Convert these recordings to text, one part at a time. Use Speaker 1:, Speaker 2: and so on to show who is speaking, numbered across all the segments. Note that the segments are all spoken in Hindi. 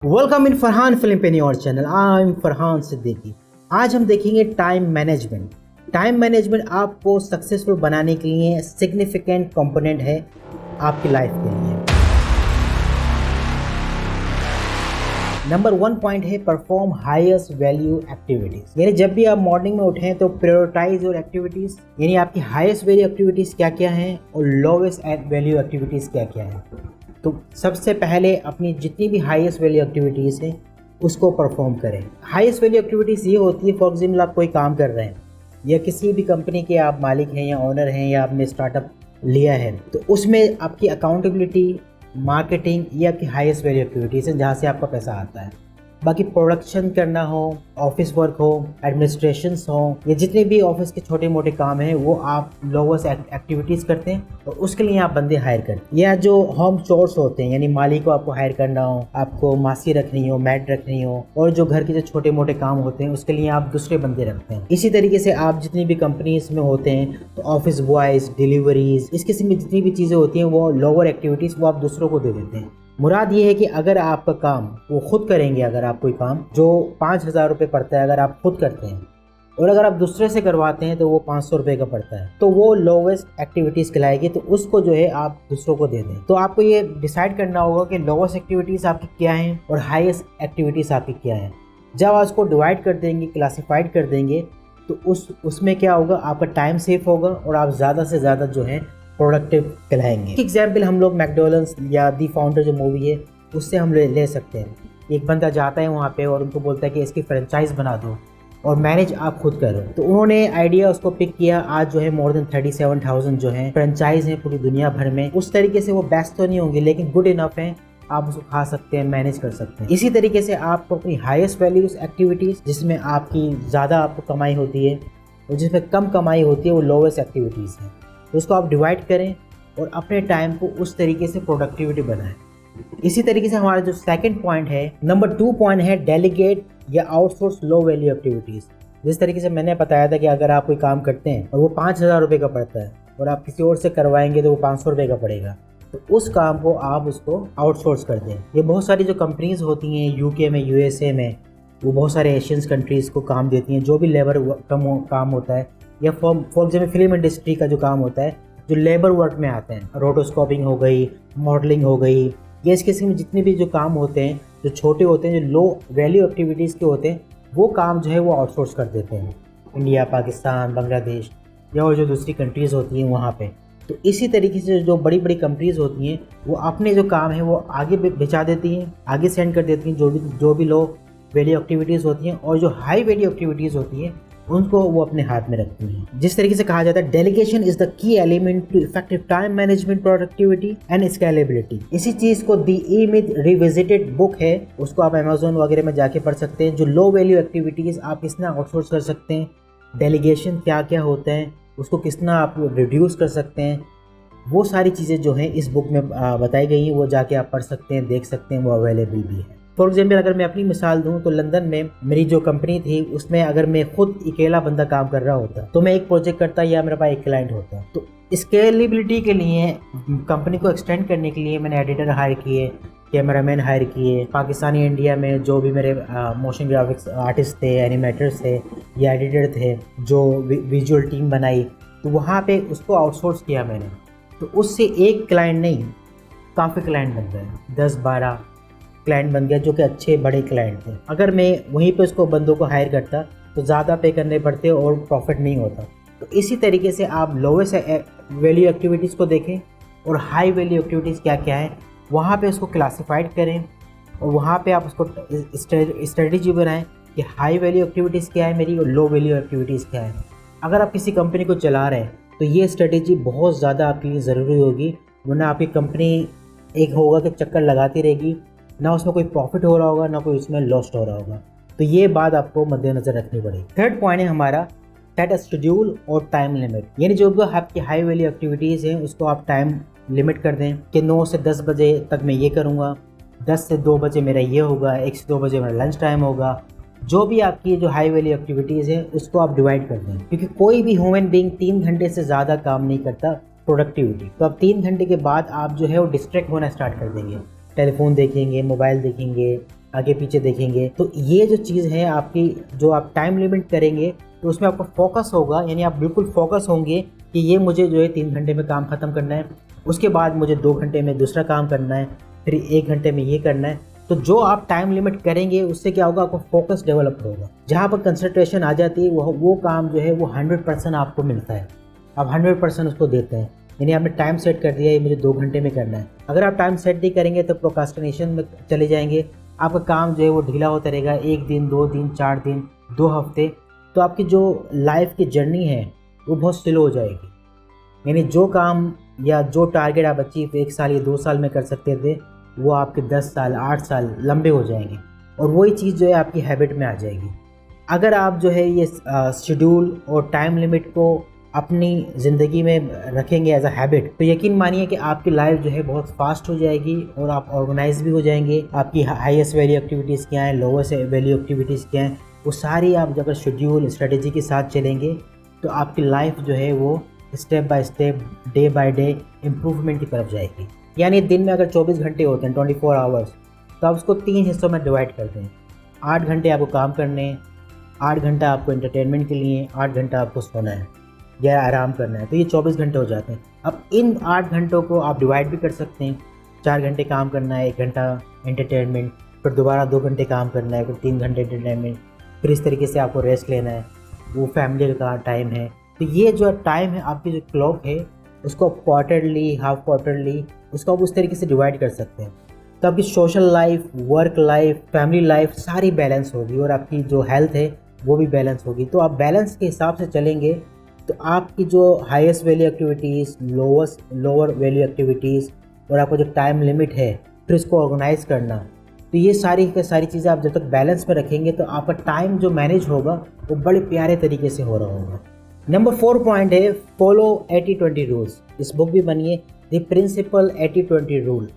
Speaker 1: Welcome in Farhan filmpreneur channel. I am Farhan Siddiqui. आज हम देखेंगे टाइम मैनेजमेंट। टाइम मैनेजमेंट आपको सक्सेसफुल बनाने के लिए सिग्निफिकेंट कंपोनेंट है आपकी लाइफ के लिए। नंबर 1 पॉइंट है परफॉर्म हाईएस्ट वैल्यू एक्टिविटीज। यानी जब भी आप मॉर्निंग में उठें तो प्रायोरिटाइज योर एक्टिविटीज, यानी आपकी हाईएस्ट वैल्यू एक्टिविटीज क्या क्या हैं और लोवेस्ट वैल्यू एक्टिविटीज क्या क्या हैं। तो सबसे पहले अपनी जितनी भी हाईएस्ट वैल्यू एक्टिविटीज़ हैं उसको परफॉर्म करें। हाईएस्ट वैल्यू एक्टिविटीज़ ये होती है, फॉर एग्जाम्पल आप कोई काम कर रहे हैं या किसी भी कंपनी के आप मालिक हैं या ओनर हैं या आपने स्टार्टअप लिया है, तो उसमें आपकी अकाउंटेबिलिटी, मार्केटिंग ये आपकी हाईएस्ट वैल्यू एक्टिविटीज़ हैं जहाँ से आपका पैसा आता है। बाकी प्रोडक्शन करना हो, ऑफिस वर्क हो, एडमिनिस्ट्रेशंस हो, या जितने भी ऑफिस के छोटे मोटे काम हैं वो आप लोगों से एक्टिविटीज़ करते हैं और उसके लिए आप बंदे हायर करते हैं। या जो होम चोर्स होते हैं, यानी मालिक को आपको हायर करना हो, आपको मासी रखनी हो, मैड रखनी हो, और जो घर के जो छोटे मोटे काम होते हैं उसके लिए आप दूसरे बंदे रखते हैं। इसी तरीके से आप जितनी भी कंपनीज में होते हैं तो ऑफिस बॉयज़, डिलीवरीज, इस किस्म की जितनी भी चीज़ें होती हैं वो लोअर एक्टिविटीज़ वो आप दूसरों को दे देते हैं। मुराद ये है कि अगर आपका काम वो खुद करेंगे, अगर आप कोई काम जो 5,000 रुपये पड़ता है अगर आप खुद करते हैं और अगर आप दूसरे से करवाते हैं तो वो 500 रुपये का पड़ता है, तो वो लोवेस्ट एक्टिविटीज़ कहलाएगी। तो उसको जो है आप दूसरों को दे दें। तो आपको ये डिसाइड करना होगा कि लोवेस्ट एक्टिविटीज़ आपकी क्या हैं और हाईएस्ट एक्टिविटीज़ आपकी क्या हैं। जब आप उसको डिवाइड कर देंगे, क्लासीफाइड कर देंगे, तो उसमें क्या होगा, आपका टाइम सेव होगा और आप ज़्यादा से ज़्यादा जो है प्रोडक्टिव कहलाएंगे। एग्जाम्पल हम लोग मैकडोनल्ड्स या दी फाउंडर जो मूवी है उससे हम ले सकते हैं। एक बंदा जाता है वहाँ पे और उनको बोलता है कि इसकी फ्रेंचाइज बना दो और मैनेज आप खुद करो। तो उन्होंने आइडिया उसको पिक किया। आज जो है मोर देन 37,000 जो है फ्रेंचाइज हैं पूरी दुनिया भर में। उस तरीके से वो बेस्ट तो नहीं होंगे लेकिन गुड इनफ हैं, आप उसको खा सकते हैं, मैनेज कर सकते हैं। इसी तरीके से आपको अपनी हाईएस्ट वैल्यूज एक्टिविटीज़ जिसमें आपकी ज़्यादा आपको कमाई होती है और जिसमें कम कमाई होती है वो लोवेस्ट एक्टिविटीज़ हैं, तो उसको आप डिवाइड करें और अपने टाइम को उस तरीके से प्रोडक्टिविटी बनाएं। इसी तरीके से हमारा जो सेकंड पॉइंट है, नंबर 2 पॉइंट है डेलीगेट या आउटसोर्स लो वैल्यू एक्टिविटीज़। जिस तरीके से मैंने बताया था कि अगर आप कोई काम करते हैं और वो 5,000 रुपये का पड़ता है और आप किसी और से करवाएंगे तो वो 500 रुपये का पड़ेगा, तो उस काम को आप उसको आउटसोर्स कर दें। ये बहुत सारी जो कंपनीज होती हैं यूके में, यूएसए में, वो बहुत सारे एशियंस कंट्रीज़ को काम देती हैं। जो भी लेबर काम होता है या फॉर एग्जाम्पल फिल्म इंडस्ट्री का जो काम होता है जो लेबर वर्क में आते हैं, रोटोस्कोपिंग हो गई, मॉडलिंग हो गई, ये इस किस्म के जितने भी जो काम होते हैं जो छोटे होते हैं, जो लो वैल्यू एक्टिविटीज़ के होते हैं, वो काम जो है वो आउटसोर्स कर देते हैं इंडिया, पाकिस्तान, बांग्लादेश या और जो दूसरी कंट्रीज़ होती हैं वहाँ पे। तो इसी तरीके से जो बड़ी बड़ी कंपनीज़ होती हैं वो अपने जो काम है वो आगे भिजा देती हैं, आगे सेंड कर देती हैं जो भी लो वैल्यू एक्टिविटीज़ होती हैं, और जो हाई वैल्यू एक्टिविटीज़ होती हैं उनको वो अपने हाथ में रखती हैं। जिस तरीके से कहा जाता है delegation is the key element to effective time management, productivity and scalability. इसी चीज को द ई-मिथ रिविजिटेड बुक है, उसको आप अमेज़न वगैरह में जाके पढ़ सकते हैं। जो लो वैल्यू एक्टिविटीज आप किस तरह आउटसोर्स कर सकते हैं, डेलीगेशन क्या क्या होता है, उसको किस तरह आप रिड्यूस कर सकते हैं, वो सारी चीज़ें जो हैं इस बुक में बताई गई हैं। वो जाके आप पढ़ सकते हैं, देख सकते हैं, वो अवेलेबल भी है। फॉर एग्जाम्पल अगर मैं अपनी मिसाल दूं तो लंदन में मेरी जो कंपनी थी उसमें अगर मैं खुद अकेला बंदा काम कर रहा होता तो मैं एक प्रोजेक्ट करता या मेरे पास एक क्लाइंट होता, तो स्केलेबिलिटी के लिए कंपनी को एक्सटेंड करने के लिए मैंने एडिटर हायर किए, कैमरामैन हायर किए। पाकिस्तानी इंडिया में जो भी मेरे मोशन ग्राफिक्स आर्टिस्ट थे, एनिमेटर्स थे या एडिटर थे, जो विजुअल टीम बनाई, तो वहाँ पे उसको आउटसोर्स किया मैंने। तो उससे एक क्लाइंट नहीं काफ़ी क्लाइंट बन गए, 10-12 क्लाइंट बन गया जो कि अच्छे बड़े क्लाइंट थे। अगर मैं वहीं पे उसको बंदों को हायर करता तो ज़्यादा पे करने पड़ते और प्रॉफिट नहीं होता। तो इसी तरीके से आप लोवेस्ट वैल्यू एक्टिविटीज़ को देखें और हाई वैल्यू एक्टिविटीज़ क्या क्या है वहाँ पे उसको क्लासिफाइड करें और वहाँ पे आप उसको स्ट्रेटजी बनाएं कि हाई वैल्यू एक्टिविटीज़ क्या है मेरी और लो वैल्यू एक्टिविटीज़ क्या है। अगर आप किसी कंपनी को चला रहे हैं तो ये स्ट्रेटजी बहुत ज़्यादा आपके लिए ज़रूरी होगी, वरना आपकी कंपनी एक होगा कि चक्कर लगाती रहेगी, ना उसमें कोई प्रॉफिट हो रहा होगा ना कोई उसमें लॉस्ट हो रहा होगा। तो ये बात आपको मद्देनजर रखनी पड़ेगी। थर्ड पॉइंट है हमारा सेट अ शेड्यूल और टाइम लिमिट। यानी जो भी आपकी हाई वैल्यू एक्टिविटीज़ हैं उसको आप टाइम लिमिट कर दें कि 9 से 10 बजे तक मैं ये करूँगा, 10 से 2 बजे मेरा ये होगा, 1 से 2 बजे मेरा लंच टाइम होगा। जो भी आपकी जो हाई वैल्यू एक्टिविटीज़ हैं उसको आप डिवाइड कर दें, क्योंकि कोई भी ह्यूमन बीइंग 3 घंटे से ज़्यादा काम नहीं करता प्रोडक्टिविटी। तो अब 3 घंटे के बाद आप जो है वो डिस्ट्रैक्ट होना स्टार्ट कर देंगे, टेलीफोन देखेंगे, मोबाइल देखेंगे, आगे पीछे देखेंगे। तो ये जो चीज़ है आपकी, जो आप टाइम लिमिट करेंगे तो उसमें आपका फोकस होगा, यानी आप बिल्कुल फोकस होंगे कि ये मुझे जो है 3 घंटे में काम ख़त्म करना है, उसके बाद मुझे 2 घंटे में दूसरा काम करना है, फिर 1 घंटे में ये करना है। तो जो आप टाइम लिमिट करेंगे उससे क्या होगा, आपको फोकस डेवलप होगा। जहाँ पर कंसंट्रेशन आ जाती है वो काम जो है वो 100% आपको मिलता है, आप 100% उसको देते हैं। यानी आपने टाइम सेट कर दिया, ये मुझे 2 घंटे में करना है। अगर आप टाइम सेट नहीं करेंगे तो प्रोक्रास्टिनेशन में चले जाएंगे, आपका काम जो है वो ढीला होता रहेगा, 1 दिन 2 दिन 4 दिन 2 हफ्ते, तो आपकी जो लाइफ की जर्नी है वो बहुत स्लो हो जाएगी। यानी जो काम या जो टारगेट आप अचीव 1 साल या 2 साल में कर सकते थे, वो आपके 10 साल 8 साल लंबे हो जाएंगे, और वही चीज़ जो है आपकी हैबिट में आ जाएगी। अगर आप जो है ये शेड्यूल और टाइम लिमिट को अपनी ज़िंदगी में रखेंगे एज अ हैबिट, तो यकीन मानिए कि आपकी लाइफ जो है बहुत फास्ट हो जाएगी और आप ऑर्गेनाइज भी हो जाएंगे। आपकी हाईएस्ट वैल्यू एक्टिविटीज़ क्या हैं, लोवेस्ट वैल्यू एक्टिविटीज़ क्या हैं, वो सारी आप अगर शेड्यूल स्ट्रेटेजी के साथ चलेंगे तो आपकी लाइफ जो है वो step by step, day by day improvement की तरफ जाएगी। यानी दिन में अगर 24 घंटे होते हैं, 24 आवर्स, तो आप उसको 3 हिस्सों में डिवाइड करते हैं। 8 घंटे आपको काम करने हैं, 8 घंटा आपको एंटरटेनमेंट के लिए, 8 घंटा आपको सोना है या आराम करना है, तो ये 24 घंटे हो जाते हैं। अब इन 8 घंटों को आप डिवाइड भी कर सकते हैं, 4 घंटे काम करना है, 1 घंटा एंटरटेनमेंट, फिर दोबारा 2 घंटे काम करना है, फिर 3 घंटे एंटरटेनमेंट, फिर इस तरीके से आपको रेस्ट लेना है, वो फैमिली का टाइम है। तो ये जो टाइम है, आपकी जो क्लॉक है, उसको आप क्वार्टरली, हाफ क्वार्टरली, उसको आप उस तरीके से डिवाइड कर सकते हैं। तो आपकी social life, work life, family life सारी बैलेंस होगी, और आपकी जो हेल्थ है वो भी बैलेंस होगी। तो आप बैलेंस के हिसाब से चलेंगे तो आपकी जो highest value activities, lower value activities, और आपका जो टाइम लिमिट है, फिर इसको ऑर्गेनाइज करना, तो ये सारी की सारी चीज़ें आप जब तक बैलेंस में रखेंगे तो आपका टाइम जो मैनेज होगा वो बड़े प्यारे तरीके से हो रहा होगा। नंबर 4 पॉइंट है फॉलो 80-20 रूल्स। इस बुक भी बनी है द प्रिंसिपल 80-20 रूल,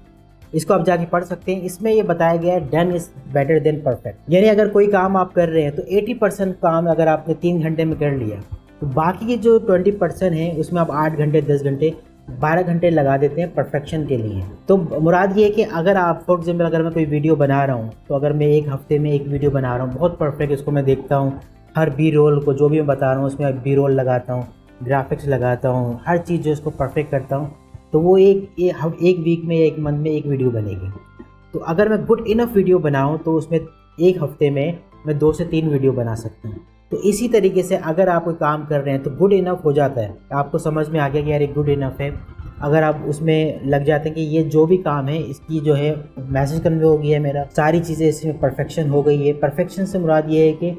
Speaker 1: इसको आप जाके पढ़ सकते हैं। इसमें ये बताया गया है done is better than perfect. यानी अगर कोई काम आप कर रहे हैं तो 80% काम अगर आपने 3 घंटे में कर लिया, तो बाकी के जो 20% है उसमें आप 8 घंटे 10 घंटे 12 घंटे लगा देते हैं परफेक्शन के लिए। तो मुराद ये है कि अगर आप फॉर एग्जाम्पल अगर मैं कोई वीडियो बना रहा हूँ, तो अगर मैं 1 हफ्ते में 1 वीडियो बना रहा हूँ बहुत परफेक्ट, इसको मैं देखता हूँ, हर बी रोल को जो भी मैं बता रहा हूँ उसमें बी रोल लगाता हूँ, ग्राफिक्स लगाता हूँ, हर चीज़ जो इसको परफेक्ट करता हूँ, तो वो एक वीक में या 1 मंथ में 1 वीडियो बनेगी। तो अगर मैं गुड इनफ वीडियो बनाऊँ तो उसमें 1 हफ्ते में मैं 2 से 3 वीडियो बना सकता हूँ। तो इसी तरीके से अगर आप कोई काम कर रहे हैं तो गुड इनफ हो जाता है, आपको समझ में आ गया कि यार ये गुड इनफ है। अगर आप उसमें लग जाते हैं कि ये जो भी काम है इसकी जो है मैसेज कन्वे हो गया है, मेरा सारी चीज़ें इसमें परफेक्शन हो गई है। परफेक्शन से मुराद ये है कि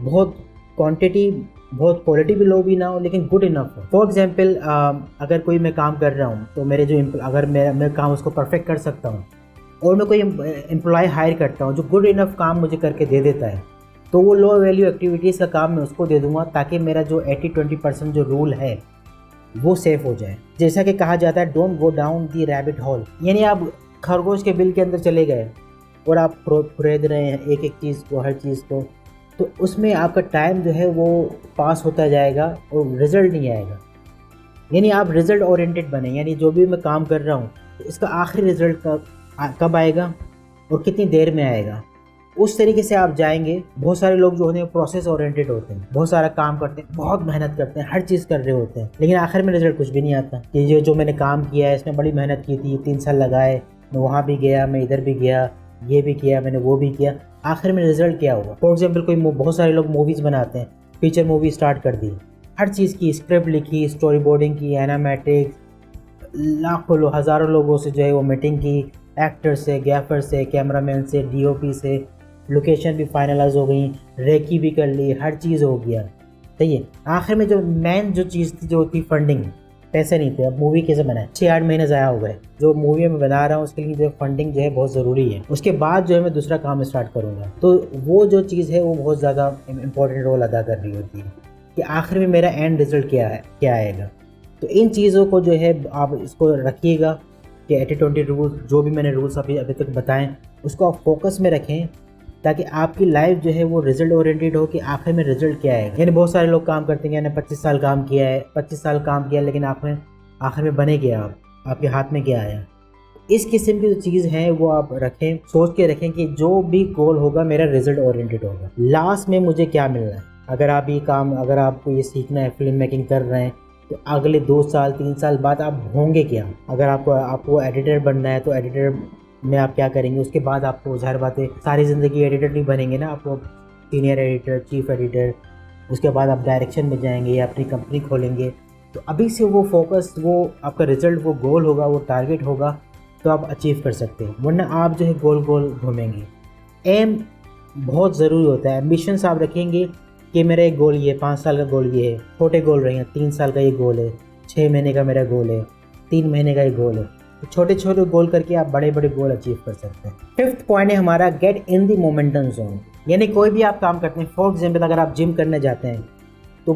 Speaker 1: बहुत क्वांटिटी, बहुत क्वालिटी भी लो भी ना हो, लेकिन गुड इनफ हो। फॉर एग्जांपल अगर कोई मैं काम कर रहा हूँ तो मेरे जो अगर मैं काम उसको परफेक्ट कर सकता हूँ और मैं कोई एम्प्लॉय हायर करता हूँ जो गुड इनफ काम मुझे करके दे देता है, तो वो लो वैल्यू एक्टिविटीज़ का काम मैं उसको दे दूंगा, ताकि मेरा जो 80-20% जो रूल है वो सेफ हो जाए। जैसा कि कहा जाता है don't go down the rabbit hole, यानी आप खरगोश के बिल के अंदर चले गए और आप खुरेद रहे हैं एक एक चीज़ को, हर चीज़ को, तो उसमें आपका टाइम जो है वो पास होता जाएगा और रिज़ल्ट नहीं आएगा। यानी आप रिज़ल्ट ओरिएंटेड बने, यानी जो भी मैं काम कर रहा हूँ तो इसका आखिरी रिज़ल्ट कब आएगा और कितनी देर में आएगा, उस तरीके से आप जाएंगे। बहुत सारे लोग जो होते हैं प्रोसेस ओरिएंटेड होते हैं, बहुत सारा काम करते हैं, बहुत मेहनत करते हैं, हर चीज़ कर रहे होते हैं, लेकिन आखिर में रिजल्ट कुछ भी नहीं आता कि ये जो मैंने काम किया है इसमें बड़ी मेहनत की थी, 3 साल लगाए, मैं वहाँ भी गया, मैं इधर भी गया, ये भी किया, मैंने वो भी किया, आखिर में रिजल्ट क्या हुआ। फॉर एग्जाम्पल कोई बहुत सारे लोग मूवीज़ बनाते हैं, फीचर मूवी स्टार्ट कर दी, हर चीज़ की स्क्रिप्ट लिखी, स्टोरी बोर्डिंग की, एनामेटिक्स, लाखों हज़ारों लोगों से जो है वो मीटिंग की, एक्टर से, गैफर से, कैमरामैन से, डीओपी से, लोकेशन भी फाइनलाइज हो गई, रेकी भी कर ली, हर चीज़ हो गया। सही है, आखिर में जो मेन जो चीज़ थी जो थी फंडिंग, पैसे नहीं थे। अब मूवी कैसे बनाए, 6-8 महीने ज़ाया हो गए। जो मूवी में बना रहा हूँ उसके लिए जो फंडिंग जो है बहुत ज़रूरी है, उसके बाद जो है मैं दूसरा काम स्टार्ट करूँगा। तो वो जो चीज़ है वो बहुत ज़्यादा इंपॉर्टेंट रोल अदा कर रही होती है कि आखिर में मेरा एंड रिजल्ट क्या है, क्या आएगा। तो इन चीज़ों को जो है आप इसको रखिएगा कि 80-20 रूल्स, जो भी मैंने रूल्स अभी तक बताएं उसको आप फोकस में रखें, ताकि आपकी लाइफ जो है वो रिजल्ट ओरिएंटेड हो कि आखिर में रिजल्ट क्या आएगा। यानी बहुत सारे लोग काम करते हैं, यानी 25 साल काम किया है, 25 साल काम किया, लेकिन आखिर में बने क्या, आपके हाथ में क्या आया। इस किस्म की जो चीज़ है वो आप रखें, सोच के रखें कि जो भी गोल होगा मेरा रिजल्ट ओरिएंटेड होगा, लास्ट में मुझे क्या मिलना है। अगर आप ये काम, अगर आपको ये सीखना है, फिल्म मेकिंग कर रहे हैं, तो अगले 2 साल 3 साल बाद आप होंगे क्या। अगर आपको एडिटर बनना है तो एडिटर में आप क्या करेंगे, उसके बाद आपको ज़ाहिर बात है सारी ज़िंदगी एडिटर नहीं बनेंगे ना, आपको सीनियर एडिटर, चीफ एडिटर, उसके बाद आप डायरेक्शन में जाएंगे या अपनी कंपनी खोलेंगे। तो अभी से वो फोकस, वो आपका रिजल्ट, वो गोल होगा, वो टारगेट होगा तो आप अचीव कर सकते हैं, वरना आप जो है गोल गोल घूमेंगे। एम बहुत ज़रूरी होता है। एम्बिशंस आप रखेंगे कि मेरा एक गोल ये, 5 साल का गोल ये है, छोटे गोल रहेंगे, 3 साल का ये गोल है, 6 महीने का मेरा गोल है, 3 महीने का ये गोल है। तो छोटे छोटे गोल करके आप बड़े बड़े गोल अचीव कर सकते हैं। 5th पॉइंट है हमारा, get in the momentum zone. यानी कोई भी आप काम करते हैं, फॉर एग्जाम्पल अगर आप जिम करने जाते हैं तो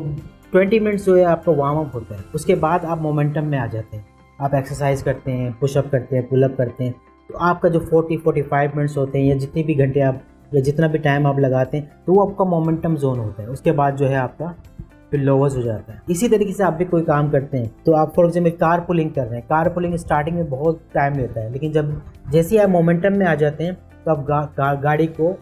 Speaker 1: 20 मिनट्स जो है आपका वार्म अप होता है, उसके बाद आप मोमेंटम में आ जाते हैं। आप एक्सरसाइज करते हैं, पुशअप करते हैं, पुलअप करते हैं, तो आपका जो 40-45 मिनट्स होते हैं या जितने भी घंटे आप या जितना भी टाइम आप लगाते हैं, तो वो आपका मोमेंटम जोन होता है। उसके बाद जो है आपका फिर लोवर्स हो जाता है। इसी तरीके से आप भी कोई काम करते हैं तो आप फॉर एग्जाम्पल कार पुलिंग कर रहे हैं, कार पुलिंग स्टार्टिंग में बहुत टाइम लेता है, लेकिन जब जैसे ही आप मोमेंटम में आ जाते हैं तो आप गाड़ी को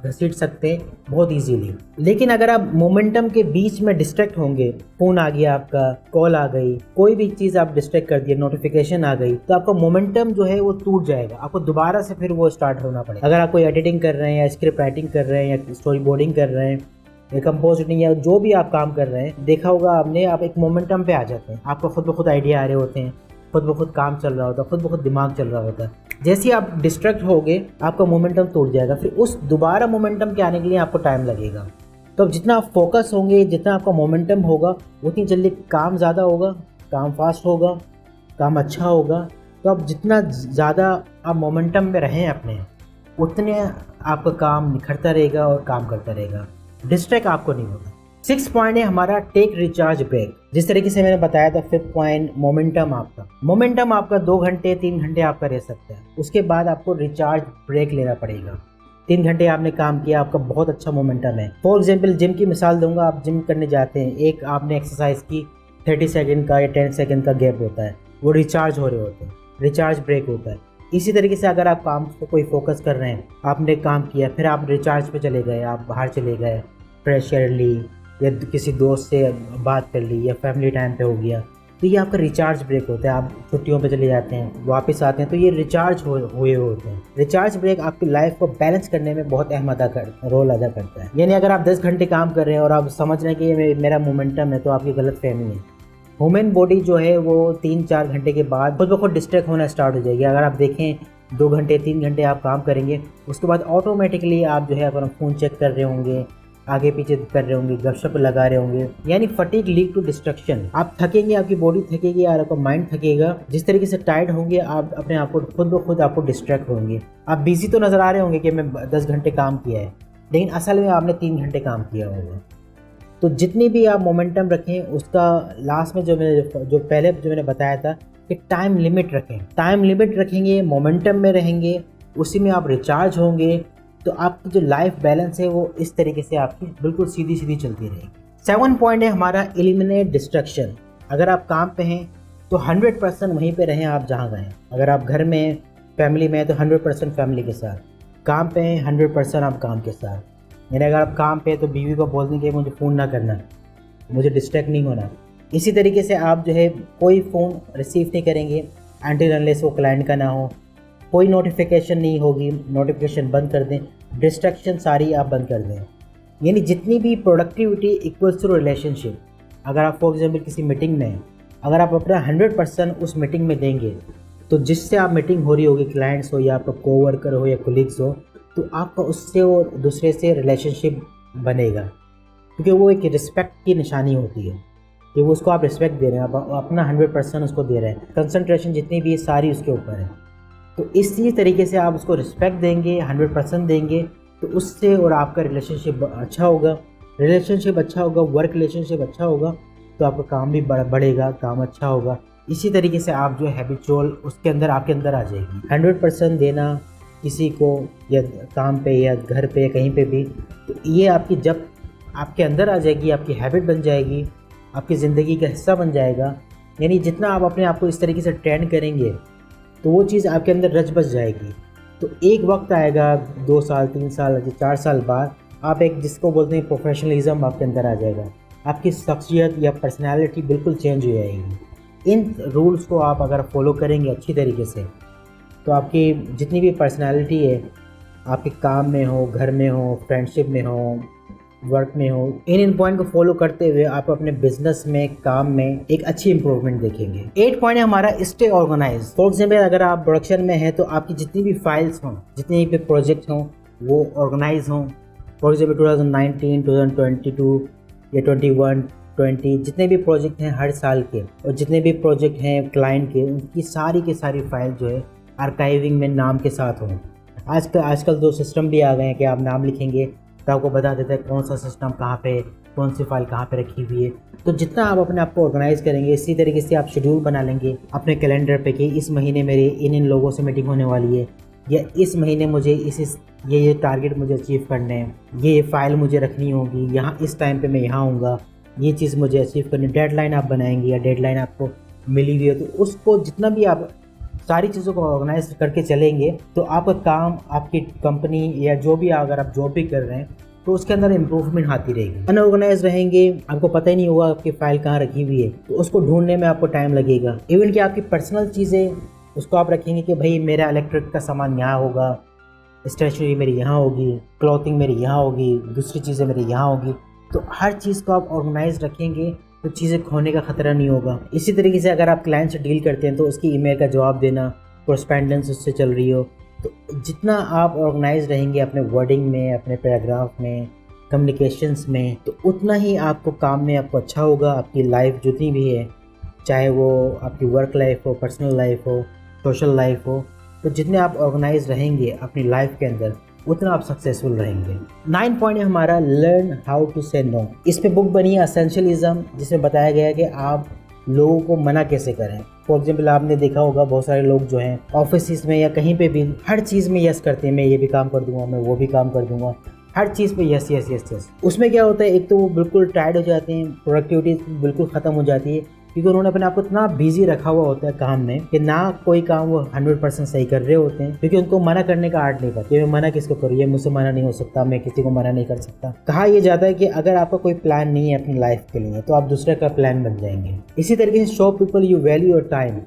Speaker 1: घसीट सकते हैं बहुत इजीली। लेकिन अगर आप मोमेंटम के बीच में डिस्ट्रैक्ट होंगे, फ़ोन आ गया आपका, कॉल आ गई, कोई भी चीज़ आप डिस्ट्रैक्ट कर दिए, नोटिफिकेशन आ गई, तो आपका मोमेंटम जो है वो टूट जाएगा, आपको दोबारा से फिर वो स्टार्ट होना पड़ेगा। अगर आप कोई एडिटिंग कर रहे हैं या स्क्रिप्ट राइटिंग कर रहे हैं या स्टोरी बोर्डिंग कर रहे हैं या कंपोजिटिंग या जो भी आप काम कर रहे हैं, देखा होगा आपने, आप एक मोमेंटम पे आ जाते हैं, आपको खुद ब खुद आइडिया आ रहे होते हैं, खुद ब खुद काम चल रहा होता है, खुद ब खुद दिमाग चल रहा होता है। जैसे ही आप डिस्ट्रैक्ट होगे आपका मोमेंटम टूट जाएगा, फिर उस दोबारा मोमेंटम के आने के लिए आपको टाइम लगेगा। तो अब जितना आप फोकस होंगे, जितना आपका मोमेंटम होगा, उतनी जल्दी काम ज़्यादा होगा, काम फास्ट होगा, काम अच्छा होगा। तो अब जितना ज़्यादा आप मोमेंटम में रहें अपने, उतने आपका काम निखरता रहेगा और काम करता रहेगा, डिस्ट्रैक्ट आपको नहीं होगा। 6th पॉइंट है हमारा, टेक रिचार्ज ब्रेक। जिस तरीके से मैंने बताया था 5th पॉइंट, मोमेंटम आपका 2 घंटे 3 घंटे आपका रह सकता है, उसके बाद आपको रिचार्ज ब्रेक लेना पड़ेगा। 3 घंटे आपने काम किया, आपका बहुत अच्छा मोमेंटम है। फॉर एग्जाम्पल जिम की मिसाल दूंगा, आप जिम करने जाते हैं, एक आपने एक्सरसाइज की, 30 सेकेंड का या 10 सेकेंड का गैप होता है, वो रिचार्ज हो रहे होते हैं, रिचार्ज ब्रेक होता है। इसी तरीके से अगर आप काम को कोई फोकस कर रहे हैं, आपने काम किया, फिर आप रिचार्ज पे चले गए, आप बाहर चले गए, फ्रेश एयर ली या किसी दोस्त से बात कर ली या फैमिली टाइम पे हो गया, तो ये आपका रिचार्ज ब्रेक होता है। आप छुट्टियों पे चले जाते हैं, वापस आते हैं, तो ये रिचार्ज हुए होते हैं। रिचार्ज ब्रेक आपकी लाइफ को बैलेंस करने में बहुत अहम रोल अदा करता है। यानी अगर आप 10 घंटे काम कर रहे हैं और आप समझ रहे हैं कि ये मेरा मोमेंटम है, तो आपकी गलत फहमी है। ह्यूमन बॉडी जो है वो 3-4 घंटे के बाद खुद ब खुद डिस्ट्रैक्ट होना स्टार्ट हो जाएगी। अगर आप देखें 2 घंटे 3 घंटे आप काम करेंगे, उसके बाद ऑटोमेटिकली आप जो है अपना फ़ोन चेक कर रहे होंगे, आगे पीछे कर रहे होंगे, गपशप लगा रहे होंगे। यानी फटीग लीड टू डिस्ट्रैक्शन। आप थकेंगे, आपकी बॉडी थकेगी और आपका माइंड थकेगा। जिस तरीके से टायर्ड होंगे, आप अपने आप को खुद ब खुद आपको डिस्ट्रैक्ट होंगे। आप बिजी तो नज़र आ रहे होंगे कि मैं 10 घंटे काम किया है, लेकिन असल में आपने 3 घंटे काम किया होगा। तो जितनी भी आप मोमेंटम रखें, उसका लास्ट में जो मैंने बताया था कि टाइम लिमिट रखें। टाइम लिमिट रखेंगे, मोमेंटम में रहेंगे, उसी में आप रिचार्ज होंगे, तो आपकी जो लाइफ बैलेंस है वो इस तरीके से आपकी बिल्कुल सीधी सीधी चलती रहेगी। 7 पॉइंट है हमारा, एलिमिनेट डिस्ट्रैक्शन। अगर आप काम पे हैं तो 100% वहीं पे रहें आप जहाँ गए। अगर आप घर में फैमिली में हैं तो 100% फैमिली के साथ, काम पे हैं 100% आप काम के साथ। यानी अगर आप काम पे तो बीवी को बोल दें कि मुझे फ़ोन ना करना, मुझे डिस्ट्रैक्ट नहीं होना। इसी तरीके से आप जो है कोई फ़ोन रिसीव नहीं करेंगे अनटिल अनलेस वो क्लाइंट का ना हो, कोई नोटिफिकेशन नहीं होगी, नोटिफिकेशन बंद कर दें, डिस्ट्रैक्शन सारी आप बंद कर दें। यानी जितनी भी प्रोडक्टिविटी इक्वल्स टू रिलेशनशिप। अगर आप फॉर एग्जाम्पल किसी मीटिंग में हैं, अगर आप अपना 100% उस मीटिंग में देंगे, तो जिससे आप मीटिंग हो रही होगी, क्लाइंट्स हो या आपका कोवर्कर हो या कोलीग्स हो, तो आपका उससे और दूसरे से रिलेशनशिप बनेगा, क्योंकि वो एक रिस्पेक्ट की निशानी होती है कि वो उसको आप रिस्पेक्ट दे रहे हैं, आप अपना 100% उसको दे रहे हैं। कंसंट्रेशन जितनी भी है सारी उसके ऊपर है। तो इसी तरीके से आप उसको रिस्पेक्ट देंगे, 100% देंगे, तो उससे और आपका रिलेशनशिप अच्छा होगा। रिलेशनशिप अच्छा होगा, वर्क रिलेशनशिप अच्छा होगा, तो आपका काम भी बढ़ेगा, काम अच्छा होगा। इसी तरीके से आप जो हैबिचुअल उसके अंदर आपके अंदर आ जाएगी। 100% देना किसी को, या काम पे या घर पे या कहीं पे भी, तो ये आपकी जब आपके अंदर आ जाएगी, आपकी हैबिट बन जाएगी, आपकी ज़िंदगी का हिस्सा बन जाएगा। यानी जितना आप अपने आप को इस तरीके से ट्रेन करेंगे, तो वो चीज़ आपके अंदर रच बस जाएगी। तो एक वक्त आएगा 2 साल 3 साल 4 साल बाद आप एक जिसको बोलते हैं प्रोफेशनलिज्म आपके अंदर आ जाएगा, आपकी शख्सियत या पर्सनैलिटी बिल्कुल चेंज हो जाएगी। इन रूल्स को आप अगर फॉलो करेंगे अच्छी तरीके से तो आपकी जितनी भी पर्सनैलिटी है, आपके काम में हो, घर में हो, फ्रेंडशिप में हो, वर्क में हो, इन पॉइंट को फॉलो करते हुए आप अपने बिजनेस में, काम में एक अच्छी इंप्रूवमेंट देखेंगे। 8 पॉइंट है हमारा स्टे ऑर्गेनाइज। फॉर एग्जाम्पल अगर आप प्रोडक्शन में हैं तो आपकी जितनी भी फाइल्स हों, जितने भी प्रोजेक्ट हों, वो ऑर्गेनाइज हों। फॉर एग्जाम्पल 2019, 2022 या 21, 20 जितने भी प्रोजेक्ट हैं हर साल के, और जितने भी प्रोजेक्ट हैं क्लाइंट के, उनकी सारी की सारी फाइल जो है आर्काइविंग में नाम के साथ हों। आजकल 2 सिस्टम भी आ गए हैं कि आप नाम लिखेंगे तो आपको बता देता है कौन सा सिस्टम कहाँ पे, कौन सी फाइल कहाँ पे रखी हुई है। तो जितना आप अपने आप को ऑर्गेनाइज करेंगे, इसी तरीके से आप शेड्यूल बना लेंगे अपने कैलेंडर पे कि इस महीने मेरे इन लोगों से मीटिंग होने वाली है, या इस महीने मुझे ये टारगेट मुझे अचीव करने हैं, ये फाइल मुझे रखनी होगी, यहाँ इस टाइम पे मैं यहाँ आऊँगा, ये चीज़ मुझे अचीव करनी। डेडलाइन आप बनाएंगे या डेडलाइन आपको मिली हुई है तो उसको जितना भी आप सारी चीज़ों को ऑर्गेनाइज करके चलेंगे तो आपका काम, आपकी कंपनी या जो भी अगर आप जॉब भी कर रहे हैं तो उसके अंदर इम्प्रूवमेंट आती रहेगी। अनऑर्गेनाइज रहेंगे, आपको पता ही नहीं होगा आपकी फाइल कहाँ रखी हुई है, तो उसको ढूंढने में आपको टाइम लगेगा। इवन कि आपकी पर्सनल चीज़ें उसको आप रखेंगे कि भाई मेरा इलेक्ट्रिक का सामान यहाँ होगा, स्टेशनरी मेरी यहाँ होगी, क्लॉथिंग मेरी यहाँ होगी, दूसरी चीज़ें मेरी यहाँ होगी। तो हर चीज़ को आप ऑर्गेनाइज रखेंगे तो चीज़ें खोने का खतरा नहीं होगा। इसी तरीके से अगर आप क्लाइंट से डील करते हैं तो उसकी ईमेल का जवाब देना, कोरेस्पेंडेंस उससे चल रही हो, तो जितना आप ऑर्गेनाइज रहेंगे अपने वर्डिंग में, अपने पैराग्राफ में, कम्युनिकेशंस में, तो उतना ही आपको काम में आपको अच्छा होगा। आपकी लाइफ जितनी भी है, चाहे वो आपकी वर्क लाइफ हो, पर्सनल लाइफ हो, सोशल लाइफ हो, तो जितने आप ऑर्गेनाइज रहेंगे अपनी लाइफ के अंदर उतना आप सक्सेसफुल रहेंगे। 9 पॉइंट है हमारा लर्न हाउ टू से नो। इस पे बुक बनी है एसेंशियलिज्म, जिसमें बताया गया है कि आप लोगों को मना कैसे करें। फॉर एग्जाम्पल आपने देखा होगा बहुत सारे लोग जो हैं ऑफिस में या कहीं पे भी हर चीज़ में यस करते हैं, मैं ये भी काम कर दूंगा, मैं वो भी काम कर दूंगा, हर चीज़ पे यस यस यस यस। उसमें क्या होता है, एक तो वो बिल्कुल टायर्ड हो जाते हैं, प्रोडक्टिविटी बिल्कुल ख़त्म हो जाती है, क्योंकि उन्होंने अपने आप को इतना बिजी रखा हुआ होता है काम में कि ना कोई काम वो 100% सही कर रहे होते हैं, क्योंकि उनको मना करने का आर्ट नहीं पता। मैं मना किसको करूँ, ये मुझसे मना नहीं हो सकता, मैं किसी को मना नहीं कर सकता। कहा यह जाता है कि अगर आपका कोई प्लान नहीं है अपनी लाइफ के लिए तो आप दूसरे का प्लान बन जाएंगे। इसी तरीके से show people you value your time.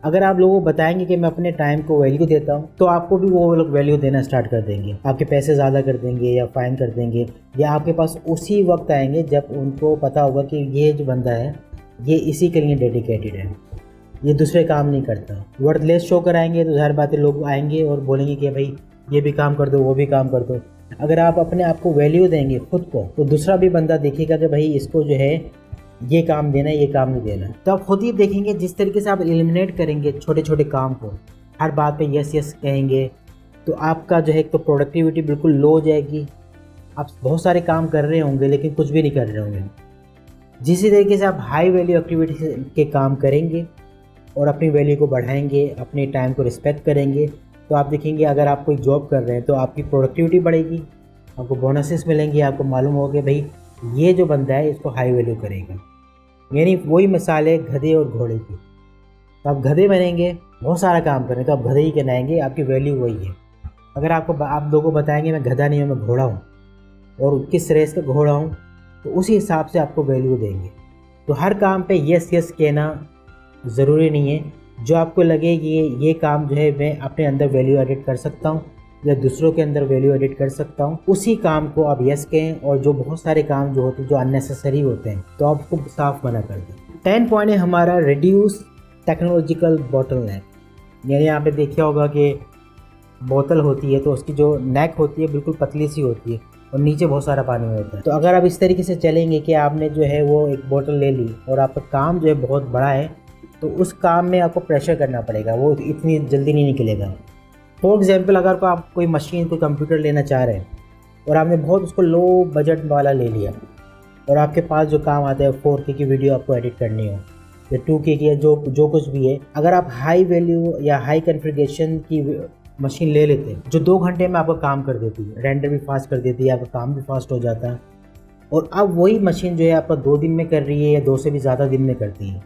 Speaker 1: अगर आप लोगों को बताएंगे कि मैं अपने टाइम को वैल्यू देता हूँ तो आपको भी वो लोग वैल्यू देना स्टार्ट कर देंगे, आपके पैसे ज़्यादा कर देंगे या फाइन कर देंगे, या आपके पास उसी वक्त आएंगे जब उनको पता होगा कि ये जो बंदा है ये इसी के लिए डेडिकेटेड है, ये दूसरे काम नहीं करता। वर्थलेस शो कराएंगे तो हर बातें लोग आएंगे और बोलेंगे कि भाई ये भी काम कर दो, वो भी काम कर दो। अगर आप अपने आप को वैल्यू देंगे खुद को, तो दूसरा भी बंदा देखेगा कि भाई इसको जो है ये काम देना है, ये काम नहीं देना। तो आप खुद ही देखेंगे जिस तरीके से आप एलिमिनेट करेंगे छोटे छोटे काम को, हर बात पे यस यस कहेंगे, तो आपका जो है एक तो प्रोडक्टिविटी बिल्कुल लो हो जाएगी। आप बहुत सारे काम कर रहे होंगे लेकिन कुछ भी नहीं कर रहे होंगे। जिस तरीके से आप हाई वैल्यू एक्टिविटी के काम करेंगे और अपनी वैल्यू को बढ़ाएंगे, अपने टाइम को रिस्पेक्ट करेंगे, तो आप देखेंगे अगर आप कोई जॉब कर रहे हैं तो आपकी प्रोडक्टिविटी बढ़ेगी, आपको बोनसेस मिलेंगे, आपको मालूम होगा भाई ये जो बंदा है इसको हाई वैल्यू करेगा। यानी वही मिसाल है गधे और घोड़े की। तो आप गधे बनेंगे, बहुत सारा काम करें तो आप गधे ही कहलाएंगे, आपकी वैल्यू वही है। अगर आप लोगों को बताएंगे मैं गधा नहीं हूँ, मैं घोड़ा हूँ और किस रेस का घोड़ा हूँ, तो उसी हिसाब से आपको वैल्यू देंगे। तो हर काम पे यस यस कहना ज़रूरी नहीं है। जो आपको लगे कि ये काम जो है मैं अपने अंदर वैल्यू एडिट कर सकता हूँ या दूसरों के अंदर वैल्यू एडिट कर सकता हूँ, उसी काम को आप यस कहें। और जो बहुत सारे काम जो होते हैं जो अननेसेसरी होते हैं तो आप उसको साफ मना कर दें। 10 पॉइंट है हमारा रिड्यूस टेक्नोलॉजिकल बॉटलनेक। यानी यहाँ पे देखा होगा कि बोतल होती है तो उसकी जो नेक होती है बिल्कुल पतली सी होती है और नीचे बहुत सारा पानी होता है। तो अगर आप इस तरीके से चलेंगे कि आपने जो है वो एक बोतल ले ली और आपका काम जो है बहुत बड़ा है, तो उस काम में आपको प्रेशर करना पड़ेगा, वो इतनी जल्दी नहीं निकलेगा। फॉर एग्जांपल अगर आप कोई मशीन, कोई कंप्यूटर लेना चाह रहे हैं और आपने बहुत उसको लो बजट वाला ले लिया और आपके पास जो काम आता है 4K की वीडियो आपको एडिट करनी हो या 2K की या जो कुछ भी है, अगर आप हाई वैल्यू या हाई कॉन्फ़िगरेशन की मशीन ले लेते हैं जो 2 घंटे में आपका काम कर देती है, रेंडर भी फास्ट कर देती है, आपका काम भी फास्ट हो जाता है, और अब वही मशीन जो है आपका 2 दिन में कर रही है या 2 से भी ज़्यादा दिन में करती है,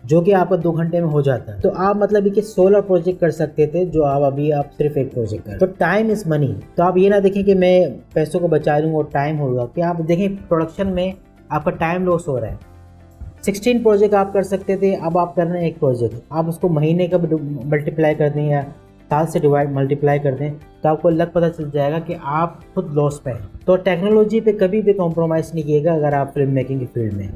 Speaker 1: जो कि आपका 2 घंटे में हो जाता है। तो आप मतलब कि 16 प्रोजेक्ट कर सकते थे, जो आप सिर्फ एक प्रोजेक्ट कर। तो टाइम इज मनी। तो आप ये ना देखें कि मैं पैसों को बचा लूँ और टाइम होगा, कि आप देखें प्रोडक्शन में आपका टाइम लॉस हो रहा है। 16 प्रोजेक्ट आप कर सकते थे, अब आप कर रहे हैं एक प्रोजेक्ट। आप उसको महीने का मल्टीप्लाई कर दें या साल से मल्टीप्लाई कर दें, तो आपको लग पता चल जाएगा कि आप खुद लॉस पे हैं। तो टेक्नोलॉजी पे कभी भी कॉम्प्रोमाइज़ नहीं किएगा अगर आप फिल्म मेकिंग की फील्ड में।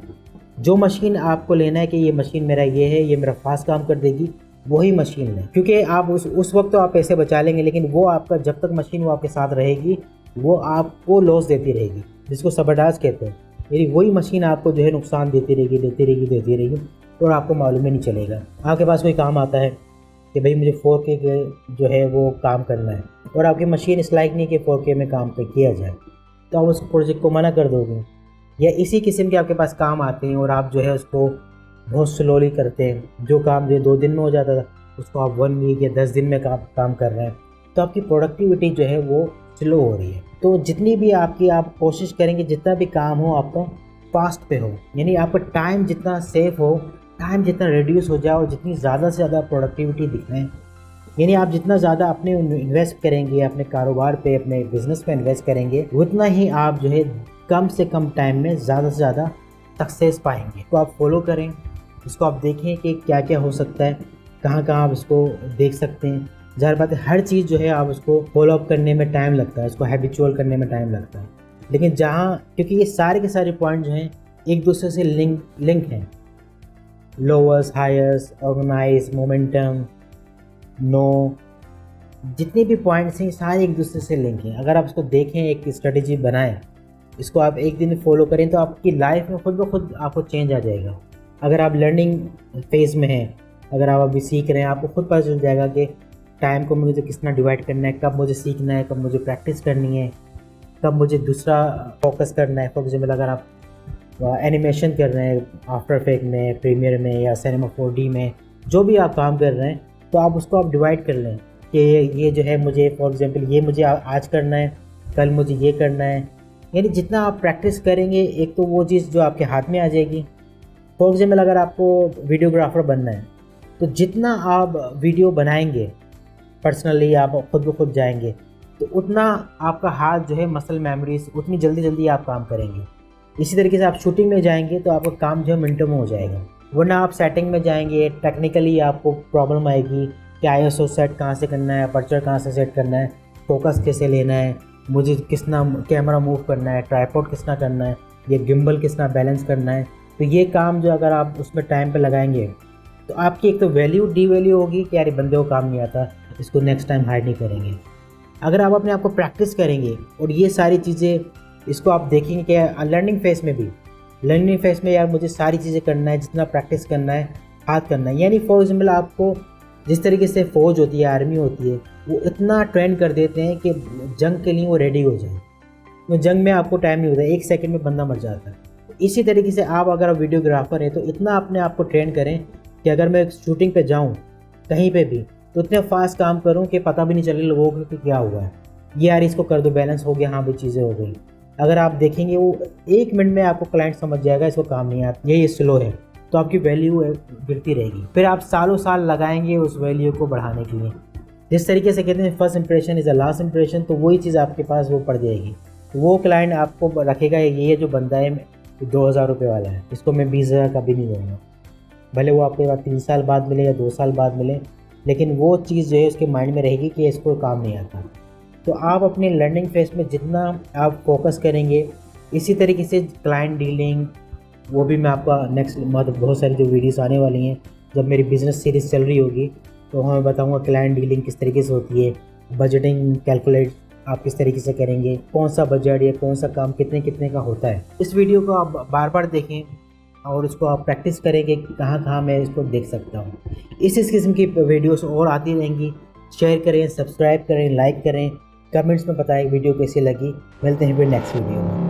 Speaker 1: जो मशीन आपको लेना है कि ये मशीन मेरा ये है, ये मेरा फास्ट काम कर देगी, वही मशीन लें। क्योंकि आप उस वक्त तो आप पैसे बचा लेंगे, लेकिन वो आपका जब तक मशीन वो आपके साथ रहेगी वो आपको लॉस देती रहेगी, जिसको सबडाज कहते हैं। यानी वही मशीन आपको जो है नुकसान देती रहेगी और आपको मालूम ही नहीं चलेगा। आपके पास कोई काम आता है कि भाई मुझे 4K के जो है वो काम करना है, और आपकी मशीन इस लायक नहीं कि 4K में काम किया जाए, तो आप उस प्रोजेक्ट को मना कर दोगे। या इसी किस्म के आपके पास काम आते हैं और आप जो है उसको बहुत स्लोली करते हैं। जो काम जो 2 दिन में हो जाता था उसको आप 1 वीक या 10 दिन में काम कर रहे हैं, तो आपकी प्रोडक्टिविटी जो है वो स्लो हो रही है। तो जितनी भी आप कोशिश करेंगे जितना भी काम हो आपका फास्ट पे हो, यानी आपका टाइम जितना सेफ हो, टाइम जितना रिड्यूस हो जाए और जितनी ज़्यादा से ज़्यादा प्रोडक्टिविटी दिखाएं। यानी आप जितना ज़्यादा अपने इन्वेस्ट करेंगे, अपने कारोबार पे, अपने बिजनेस पे इन्वेस्ट करेंगे, उतना ही आप जो है कम से कम टाइम में ज़्यादा से ज़्यादा सक्सेस पाएंगे। तो आप फॉलो करें, इसको आप देखें कि क्या क्या हो सकता है, कहाँ कहाँ आप इसको देख सकते हैं। ज़ाहिर बात है हर चीज़ जो है आप उसको फॉलो अप करने में टाइम लगता है, उसको हैबिचुअल करने में टाइम लगता है। लेकिन जहाँ, क्योंकि ये सारे के सारे पॉइंट जो हैं एक दूसरे से लिंक हैं, lowers, highers, organize, momentum, no, जितने भी पॉइंट्स हैं सारे एक दूसरे से लिंक हैं। अगर आप इसको देखें, एक स्ट्रेटेजी बनाएं, इसको आप एक दिन फॉलो करें, तो आपकी लाइफ में खुद ब खुद आपको चेंज आ जाएगा। अगर आप लर्निंग फेज़ में हैं, अगर आप अभी सीख रहे हैं, आपको खुद पता चल जाएगा कि टाइम को मुझे कितना डिवाइड करना है, कब मुझे सीखना है, कब मुझे प्रैक्टिस करनी है, कब मुझे दूसरा फोकस करना है। फॉर एग्जाम्पल अगर आप एनिमेशन कर रहे हैं आफ्टर इफेक्ट में, प्रीमियर में या सिनेमा 4D में, जो भी आप काम कर रहे हैं, तो आप उसको आप डिवाइड कर लें कि ये जो है मुझे, फॉर एग्जांपल ये मुझे आज करना है, कल मुझे ये करना है। यानी जितना आप प्रैक्टिस करेंगे, एक तो वो चीज़ जो आपके हाथ में आ जाएगी। फॉर एग्जांपल अगर आपको वीडियोग्राफर बनना है, तो जितना आप वीडियो बनाएंगे पर्सनली, आप खुद ब खुद जाएंगे, तो उतना आपका हाथ जो है मसल मेमोरीज, उतनी जल्दी आप काम करेंगे। इसी तरीके से आप शूटिंग में जाएंगे तो आपका काम जो है मिनटों में हो जाएगा। वरना आप सेटिंग में जाएंगे, टेक्निकली आपको प्रॉब्लम आएगी कि ISO सेट कहाँ से करना है, अपर्चर कहाँ से सेट करना है, फोकस कैसे लेना है, मुझे कितना कैमरा मूव करना है, ट्राइपॉड कितना करना है, ये गिम्बल कितना बैलेंस करना है। तो ये काम जो अगर आप उसमें टाइम पे लगाएंगे, तो आपकी एक तो वैल्यू डी वैल्यू होगी कि यार बंदे को काम नहीं आता, इसको नेक्स्ट टाइम हायर नहीं करेंगे। अगर आप अपने आप को प्रैक्टिस करेंगे और ये सारी चीज़ें, इसको आप देखेंगे कि लर्निंग फेज़ में यार मुझे सारी चीज़ें करना है, जितना प्रैक्टिस करना है, हाथ करना है। यानी फॉर एग्जाम्पल आपको जिस तरीके से फ़ौज होती है, आर्मी होती है, वो इतना ट्रेन कर देते हैं कि जंग के लिए वो रेडी हो जाए। तो जंग में आपको टाइम नहीं होता, 1 सेकंड में बंदा मर जाता है। इसी तरीके से आप अगर वीडियोग्राफर हैं, तो इतना अपने आप को ट्रेन करें कि अगर मैं शूटिंग पे जाऊँ कहीं पे भी, तो इतने फास्ट काम करूँ कि पता भी नहीं चले लोगों को कि क्या हुआ है, ये यार इसको कर दो, बैलेंस हो गया, हाँ भी चीज़ें हो गई। अगर आप देखेंगे वो 1 मिनट में आपको क्लाइंट समझ जाएगा इसको काम नहीं आता, ये स्लो है, तो आपकी वैल्यू गिरती रहेगी। फिर आप सालों साल लगाएंगे उस वैल्यू को बढ़ाने के लिए। जिस तरीके से कहते हैं first impression is a last impression, तो वही चीज़ आपके पास वो पड़ जाएगी। वो क्लाइंट आपको रखेगा, ये जो बंदा है 2000 रुपये वाला है, इसको मैं 20,000 का भी नहीं दूँगा। भले वो आपके बाद 3 साल बाद मिले या 2 साल बाद मिले, लेकिन वो चीज़ जो है उसके माइंड में रहेगी कि इसको काम नहीं आता। तो आप अपने लर्निंग फेज में जितना आप फोकस करेंगे, इसी तरीके से क्लाइंट डीलिंग, वो भी मैं आपका नेक्स्ट बहुत सारी जो वीडियोस आने वाली हैं, जब मेरी बिज़नेस सीरीज़ चल रही होगी, तो मैं बताऊंगा क्लाइंट डीलिंग किस तरीके से होती है, बजटिंग कैलकुलेट आप किस तरीके से करेंगे, कौन सा बजट या कौन सा काम कितने का होता है। इस वीडियो को आप बार बार देखें और इसको आप प्रैक्टिस करेंगे कहाँ कहाँ मैं इसको देख सकता हूँ। इस किस्म की वीडियोस और आती रहेंगी। शेयर करें, सब्सक्राइब करें, लाइक करें, कमेंट्स में बताएं वीडियो कैसी लगी। मिलते हैं फिर नेक्स्ट वीडियो में।